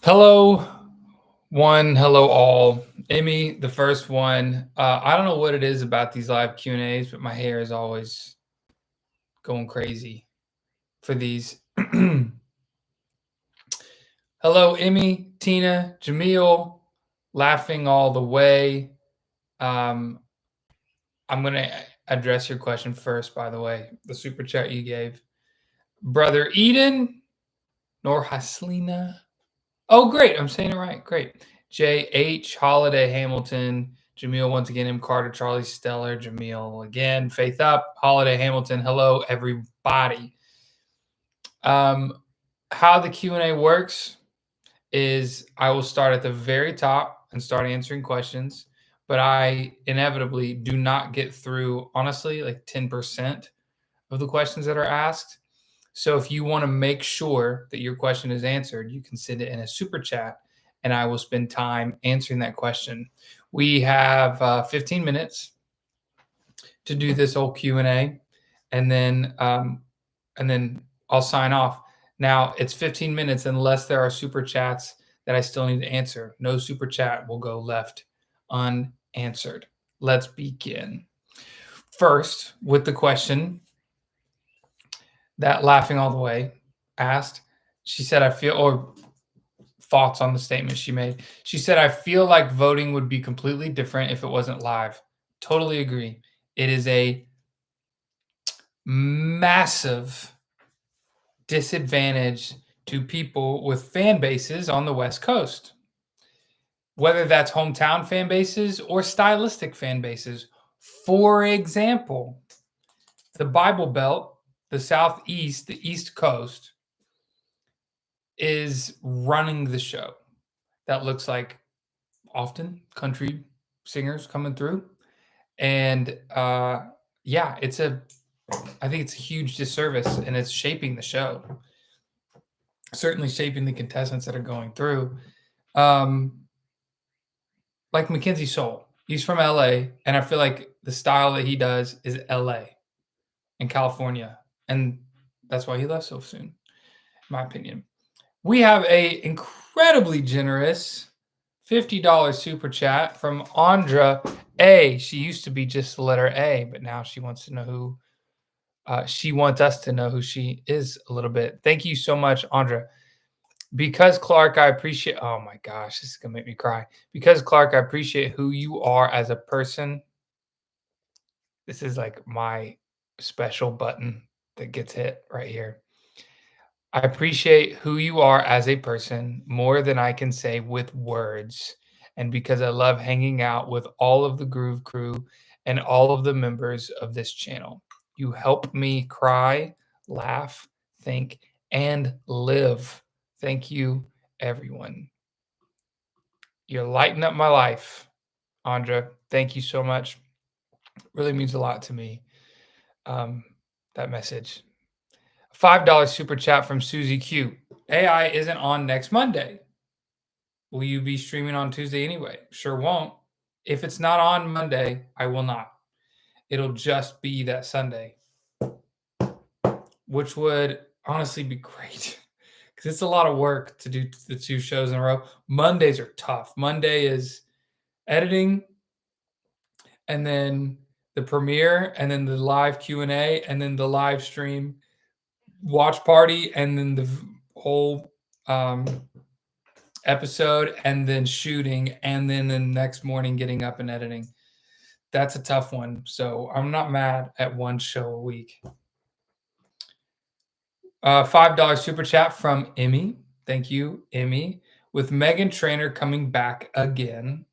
Hello, one. Hello, all. Amy, the first one. I don't know what it is about these live Q and A's, but my hair is always going crazy for these. Hello, Emmy, Tina, Jamil, laughing all the way. Um, I'm gonna address your question first. By the way, the super chat you gave, brother Eden, Nor Haslina. Oh, great. I'm saying it right. Great. J.H. Holiday Hamilton. Jamil once again. M. Carter. Charlie Stellar. Jamil again. Faith Up. Holiday Hamilton. Hello, everybody. How the Q&A works is I will start at the very top and start answering questions, but I inevitably do not get through, honestly, like 10% of the questions that are asked. So if you want to make sure that your question is answered, you can send it in a super chat, and I will spend time answering that question. We have 15 minutes to do this whole Q&A, and then I'll sign off. Now it's 15 minutes unless there are super chats that I still need to answer. No super chat will go left unanswered. Let's begin. First, with the question that Laughing All the Way asked. She said, I feel, or thoughts on the statement she made. She said, I feel like voting would be completely different if it wasn't live. Totally agree. It is a massive disadvantage to people with fan bases on the West Coast, whether that's hometown fan bases or stylistic fan bases. For example, the Bible Belt, the Southeast, the East Coast, is running the show. That looks like often country singers coming through. And yeah, I think it's a huge disservice, and it's shaping the show. Certainly shaping the contestants that are going through. Like Mackenzie Soul, he's from LA, and I feel like the style that he does is LA and California, and that's why he left so soon, in my opinion. We have a incredibly generous $50 super chat from Andra A. She used to be just the letter A, but now she wants to know who she wants us to know who she is a little bit. Thank you so much, Andra. Because Clark, I appreciate. Oh my gosh, this is gonna make me cry. Because Clark, I appreciate who you are as a person. This is like my special button that gets hit right here. I appreciate who you are as a person more than I can say with words. And because I love hanging out with all of the Groove Crew and all of the members of this channel. You help me cry, laugh, think, and live. Thank you, everyone. You're lighting up my life, Andra. Thank you so much. Really means a lot to me. That message. $5 super chat from Susie Q. AI isn't on next Monday. Will you be streaming on Tuesday anyway? Sure won't. If it's not on Monday, I will not. It'll just be that Sunday, which would honestly be great because it's a lot of work to do the two shows in a row. Mondays are tough. Monday is editing, and then the premiere, and then the live Q&A, and then the live stream watch party, and then the whole episode, and then shooting, and then the next morning getting up and editing. That's a tough one. So I'm not mad at one show a week. $5 super chat from Emmy. Thank you, Emmy. With Megan Trainor coming back again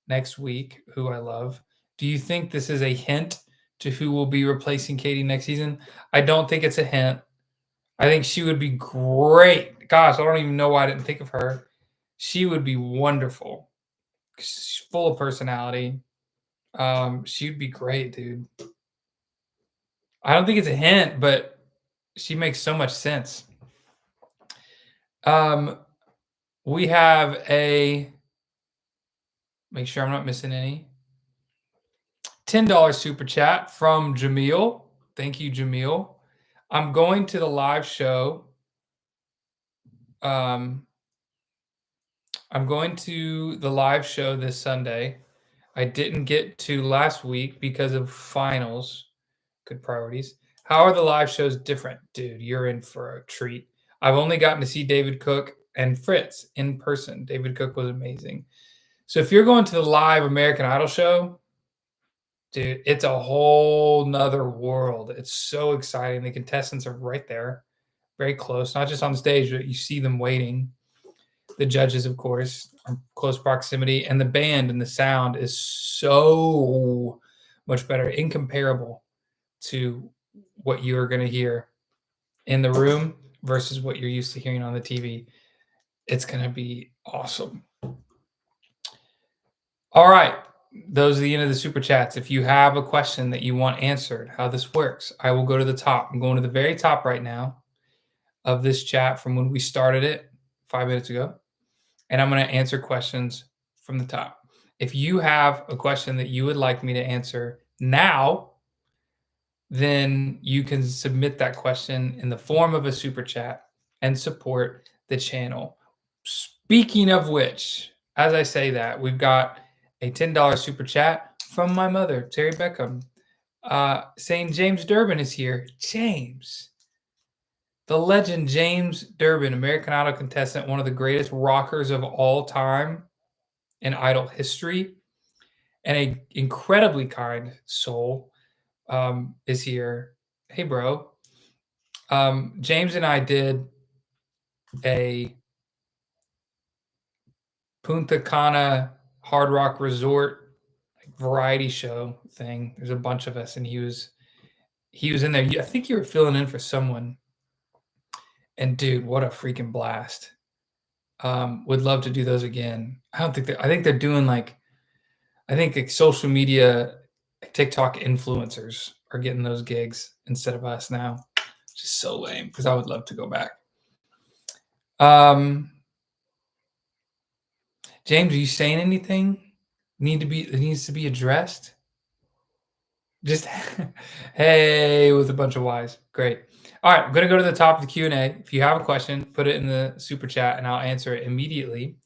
next week, who I love. Do you think this is a hint to who will be replacing Katie next season? I don't think it's a hint. I think she would be great. Gosh, I don't even know why I didn't think of her. She would be wonderful. She's full of personality. She'd be great, dude. I don't think it's a hint, but she makes so much sense. We have a, make sure I'm not missing any, $10 super chat from Jamil. Thank you, Jamil. I'm going to the live show I'm going to the live show this Sunday. I didn't get to last week because of finals. Good priorities. How are the live shows different? Dude, you're in for a treat. I've only gotten to see David Cook and Fritz in person. David Cook was amazing. So if you're going to the live American Idol show, dude, it's a whole nother world. It's so exciting. The contestants are right there, very close, not just on stage, but you see them waiting. The judges, of course, are close proximity, and the band and the sound is so much better, incomparable to what you're going to hear in the room versus what you're used to hearing on the TV. It's going to be awesome. All right. Those are the end of the super chats. If you have a question that you want answered, how this works, I will go to the top. I'm going to the very top right now of this chat from when we started it 5 minutes ago, and I'm going to answer questions from the top. If you have a question that you would like me to answer now, then you can submit that question in the form of a super chat and support the channel. Speaking of which, as I say that, we've got a $10 super chat from my mother, Terry Beckham, saying James Durbin is here. James, the legend James Durbin, American Idol contestant, one of the greatest rockers of all time in Idol history, and an incredibly kind soul, is here. Hey, bro. James and I did a Punta Cana Hard Rock Resort variety show thing. There's a bunch of us, and he was in there. I think you were filling in for someone. And dude, what a freaking blast! Would love to do those again. I think they're doing like social media, TikTok influencers are getting those gigs instead of us now. Just so lame because I would love to go back. James, are you saying anything? It needs to be addressed? Just hey with a bunch of Y's. Great. All right, I'm gonna go to the top of the Q&A. If you have a question, put it in the super chat and I'll answer it immediately.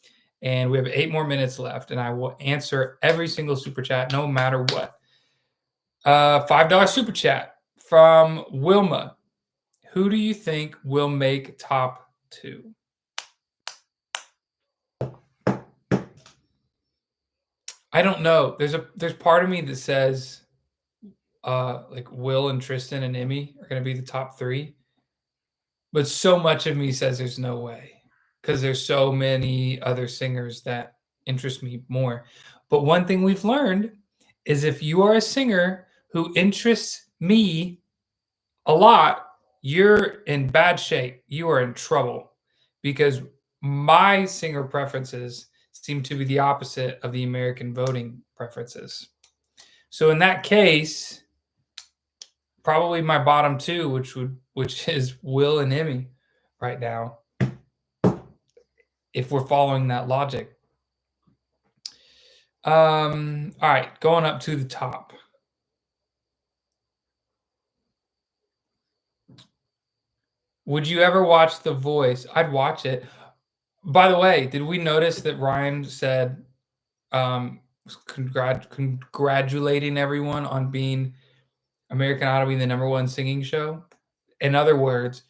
And we have 8 more minutes left, and I will answer every single super chat no matter what. $5 super chat from Wilma. Who do you think will make top 2? I don't know. There's part of me that says like Will and Tristan and Emmy are going to be the top 3, but so much of me says there's no way because there's so many other singers that interest me more. But one thing we've learned is if you are a singer who interests me a lot, you're in bad shape. You are in trouble because my singer preferences seem to be the opposite of the American voting preferences. So in that case, probably my bottom 2, which is Will and Emmy right now, if we're following that logic. All right, going up to the top. Would you ever watch The Voice? I'd watch it. By the way, did we notice that Ryan said congratulating everyone on being American Idol being the #1 singing show? In other words,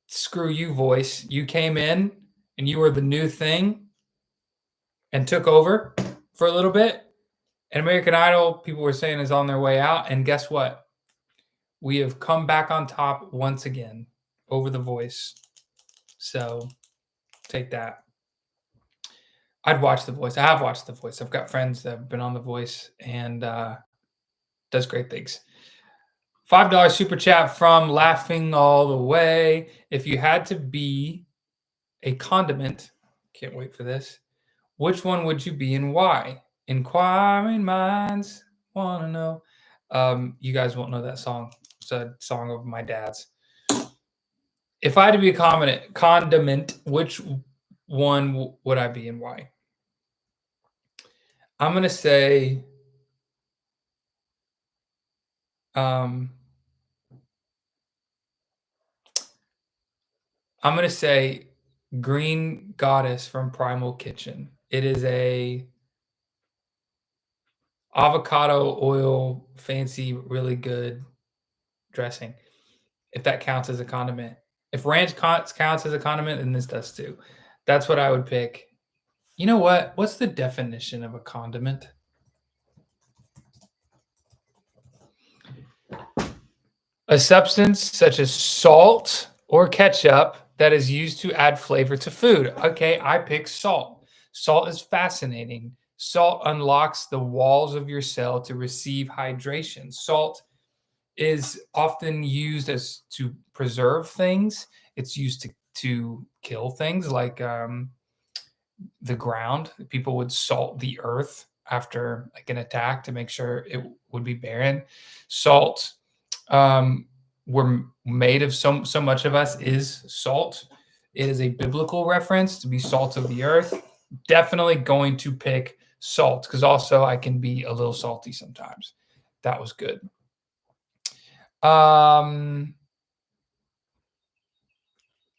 screw you, Voice. You came in and you were the new thing and took over for a little bit. And American Idol, people were saying, is on their way out. And guess what? We have come back on top once again over The Voice. So take that. I'd watch The Voice. I have watched The Voice. I've got friends that have been on The Voice and does great things. $5 super chat from Laughing All the Way. If you had to be a condiment, can't wait for this. Which one would you be and why? Inquiring minds want to know. You guys won't know that song. It's a song of my dad's. If I had to be a condiment, which one would I be and why? I'm going to say I'm going to say Green Goddess from Primal Kitchen. It is a avocado oil, fancy, really good dressing, if that counts as a condiment. If ranch counts as a condiment, then this does too. That's what I would pick. You know what? What's the definition of a condiment? A substance such as salt or ketchup that is used to add flavor to food. Okay, I pick salt. Salt is fascinating. Salt unlocks the walls of your cell to receive hydration. Salt is often used as to preserve things. It's used to kill things like the ground. People would salt the earth after like an attack to make sure it would be barren. Salt, we're made of so much of us is salt. It is a biblical reference to be salt of the earth. Definitely going to pick salt because also I can be a little salty sometimes. That was good. Um,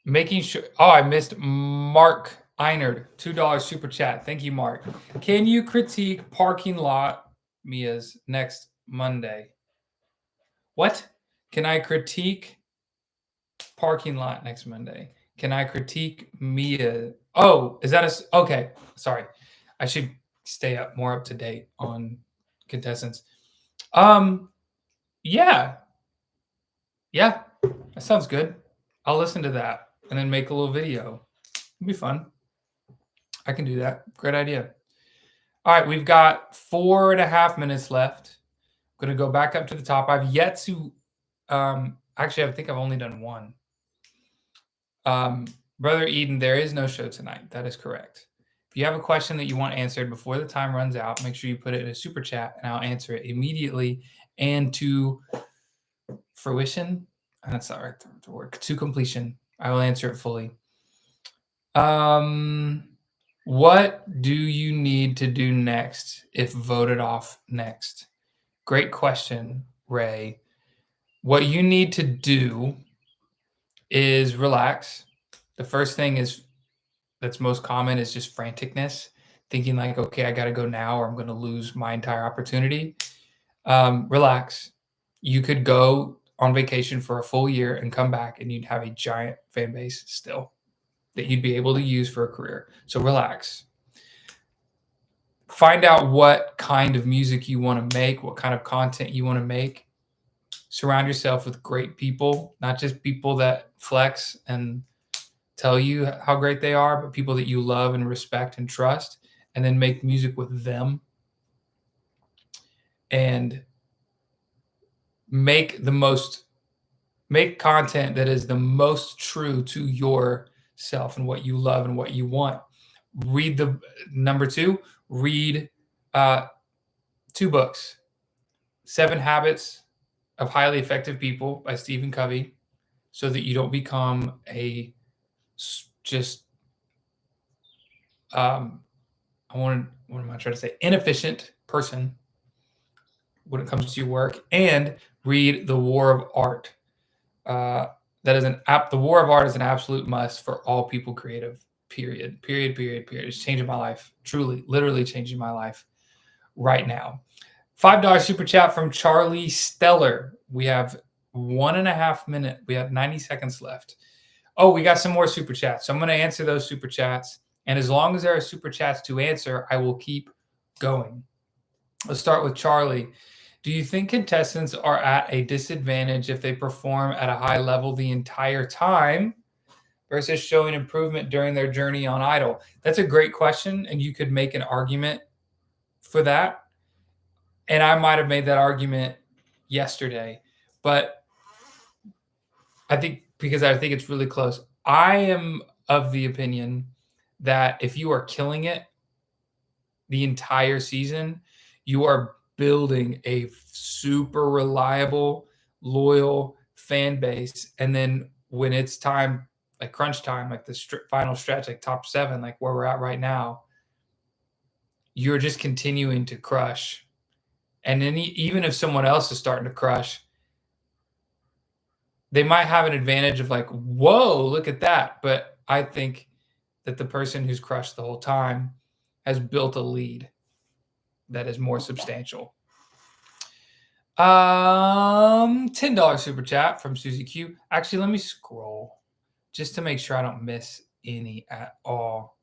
Making sure. Oh, I missed Mark Einard, $2 super chat. Thank you, Mark. Can you critique parking lot Mia's next Monday? What? Can I critique parking lot next Monday? Can I critique Mia? Oh, is that a okay? Sorry, I should stay more up to date on contestants. Um, yeah, yeah, that sounds good. I'll listen to that and then make a little video. It'll be fun. I can do that. Great idea. All right, we've got 4.5 minutes left. I'm gonna go back up to the top. I've yet to actually I think I've only done one. Brother Eden, there is no show tonight. That is correct. If you have a question that you want answered before the time runs out, make sure you put it in a super chat and I'll answer it immediately and to fruition. That's not right the word. To completion. I will answer it fully. What do you need to do next if voted off next? Great question, Ray. What you need to do is relax. The first thing is that's most common is just franticness, thinking like, okay, I got to go now or I'm going to lose my entire opportunity. Relax. You could go on vacation for a full year and come back and you'd have a giant fan base still that you'd be able to use for a career. So relax. Find out what kind of music you want to make, what kind of content you want to make. Surround yourself with great people, not just people that flex and tell you how great they are, but people that you love and respect and trust, and then make music with them and make content that is the most true to yourself and what you love and what you want. Read the number two, read 2 books, 7 Habits of Highly Effective People by Stephen Covey, so that you don't become a just what am I trying to say? Inefficient person when it comes to your work, and read The War of Art. That is The War of Art is an absolute must for all people creative. Period. Period. Period. Period. It's changing my life. Truly, literally changing my life right now. $5 super chat from Charlie Stellar. We have 1.5 minutes. We have 90 seconds left. Oh, we got some more super chats. So I'm going to answer those super chats. And as long as there are super chats to answer, I will keep going. Let's start with Charlie. Do you think contestants are at a disadvantage if they perform at a high level the entire time versus showing improvement during their journey on Idol? That's a great question. And you could make an argument for that. And I might have made that argument yesterday. But I think it's really close. I am of the opinion that if you are killing it the entire season, you are building a super reliable, loyal fan base. And then when it's time, like crunch time, like the final stretch, like top 7, like where we're at right now, you're just continuing to crush. And then even if someone else is starting to crush, they might have an advantage of like, whoa, look at that. But I think that the person who's crushed the whole time has built a lead that is more substantial. $10 super chat from Susie Q. Actually, let me scroll just to make sure I don't miss any at all.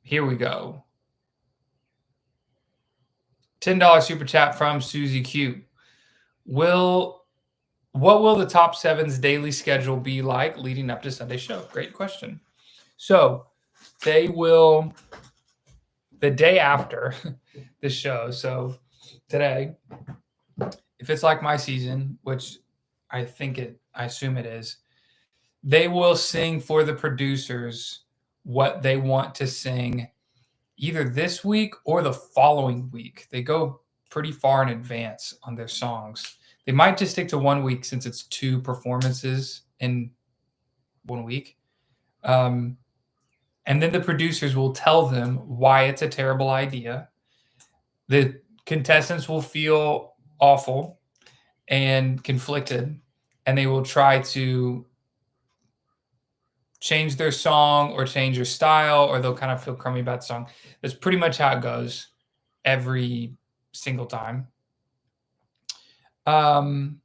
Here we go. $10 super chat from Susie Q. What will the top seven's daily schedule be like leading up to Sunday's show? Great question. So they will, the day after the show, so today, if it's like my season, which I assume it is, they will sing for the producers what they want to sing either this week or the following week. They go pretty far in advance on their songs. They might just stick to 1 week since it's 2 performances in 1 week. And then the producers will tell them why it's a terrible idea. The contestants will feel awful and conflicted, and they will try to change their song or change their style, or they'll kind of feel crummy about the song. That's pretty much how it goes every single time. And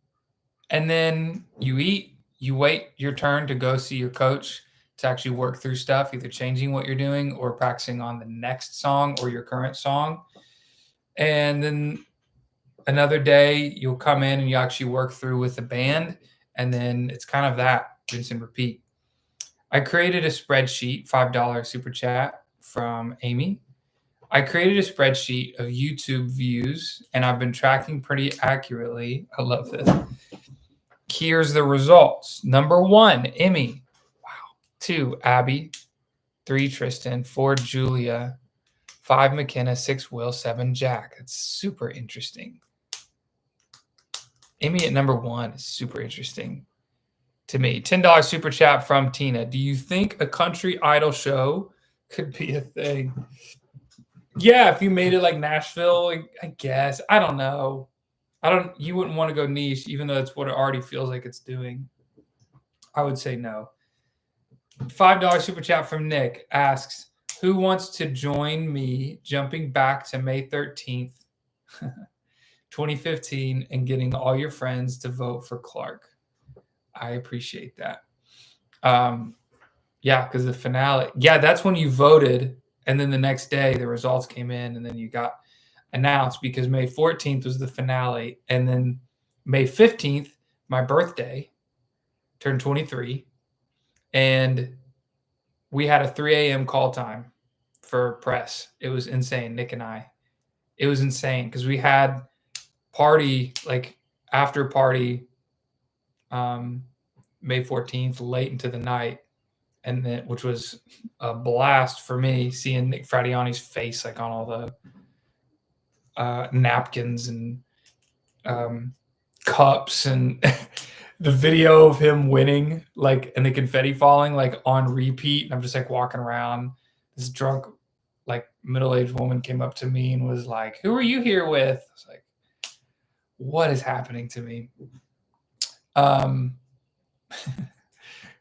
then you eat, you wait your turn to go see your coach to actually work through stuff, either changing what you're doing or practicing on the next song or your current song. And then another day you'll come in and you actually work through with the band. And then it's kind of that, rinse and repeat. I created a spreadsheet, $5 super chat from Amy. I created a spreadsheet of YouTube views, and I've been tracking pretty accurately. I love this. Here's the results. Number 1, Emmy. Wow. 2, Abby. 3, Tristan. 4, Julia. 5, McKenna. 6, Will. 7, Jack. That's super interesting. Emmy at number 1 is super interesting to me. $10 super chat from Tina. Do you think a country idol show could be a thing? Yeah, if you made it like Nashville, I guess. I don't know. You wouldn't want to go niche, even though that's what it already feels like it's doing. I would say no. $5 super chat from Nick asks, who wants to join me jumping back to May 13th, 2015, and getting all your friends to vote for Clark? I appreciate that. Yeah, because the finale, that's when you voted, and then the next day the results came in, and then you got announced because May 14th was the finale, and then May 15th, my birthday, turned 23, and we had a 3 a.m. call time for press. It was insane, Nick and I. It was insane because we had party, like after party, May 14th, late into the night, and then which was a blast for me, seeing Nick Fradiani's face like on all the napkins and cups, and the video of him winning, like, and the confetti falling like on repeat. And I'm just like walking around. This drunk, like middle-aged woman came up to me and was like, "Who are you here with?" I was like, "What is happening to me?"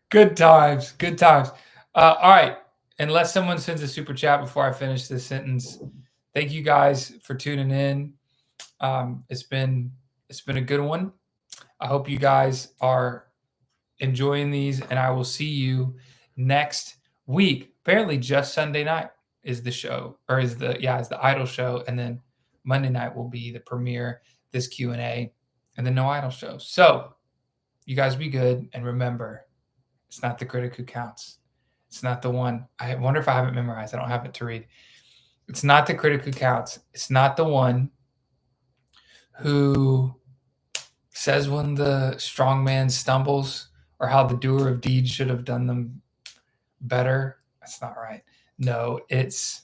Good times, good times. All right. Unless someone sends a super chat before I finish this sentence, thank you guys for tuning in. It's been a good one. I hope you guys are enjoying these, and I will see you next week. Apparently, just Sunday night is the show, or is the Idol show, and then Monday night will be the premiere, this Q&A, and then no Idol show. So you guys be good, and remember, it's not the critic who counts. It's not the one. I wonder if I have it memorized. I don't have it to read. It's not the critic who counts. It's not the one who says when the strong man stumbles or how the doer of deeds should have done them better. That's not right. No, it's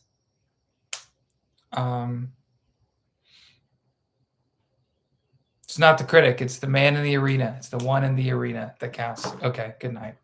not the critic. It's the man in the arena. It's the one in the arena that counts. Okay, good night.